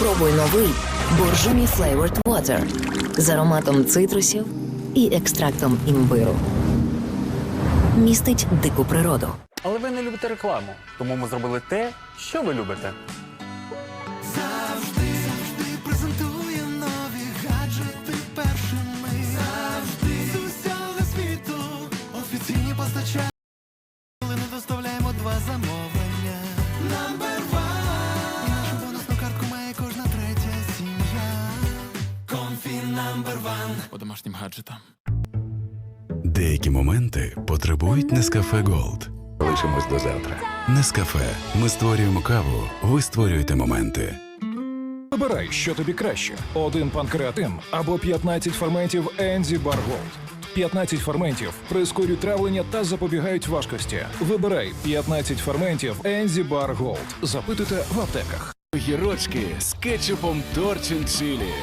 Спробуй новий Borжомі Flavored Water з ароматом цитрусів і екстрактом імбиру. Містить дику природу. Але ви не любите рекламу, тому ми зробили те, що ви любите. Завжди презентує нові гаджети першими. Завжди з усього світу офіційні постачання. Коли не доставляємо 2 замовлення. Number One. І нашу бонусну картку має кожна третя сім'я. Comfy Number One. По домашнім гаджетам. Деякі моменти потребують Nescafe Gold. Лишимось до завтра. Nescafe. Ми створюємо каву, ви створюєте моменти. Вибирай, що тобі краще. 1 панкреатин або 15 ферментів Enzybar Gold. 15 ферментів прискорюють травлення та запобігають важкості. Вибирай 15 ферментів Enzybar Gold. Запитуйте в аптеках. Гірочки з кетчупом Торчин Чилі.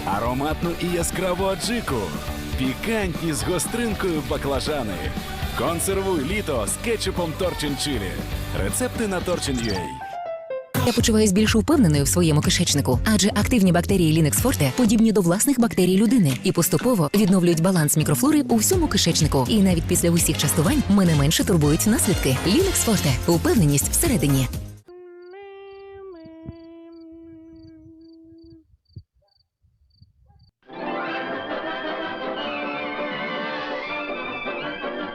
Ароматну і яскраву аджику. Пікантні з гостринкою баклажани. Консервуй літо з кетчупом Торчин Чилі. Рецепти на Torchin.ua. Я почуваюсь більш впевненою в своєму кишечнику, адже активні бактерії Linux Forte подібні до власних бактерій людини і поступово відновлюють баланс мікрофлори у всьому кишечнику. І навіть після усіх частувань мене менше турбують наслідки. Linux Forte – упевненість всередині.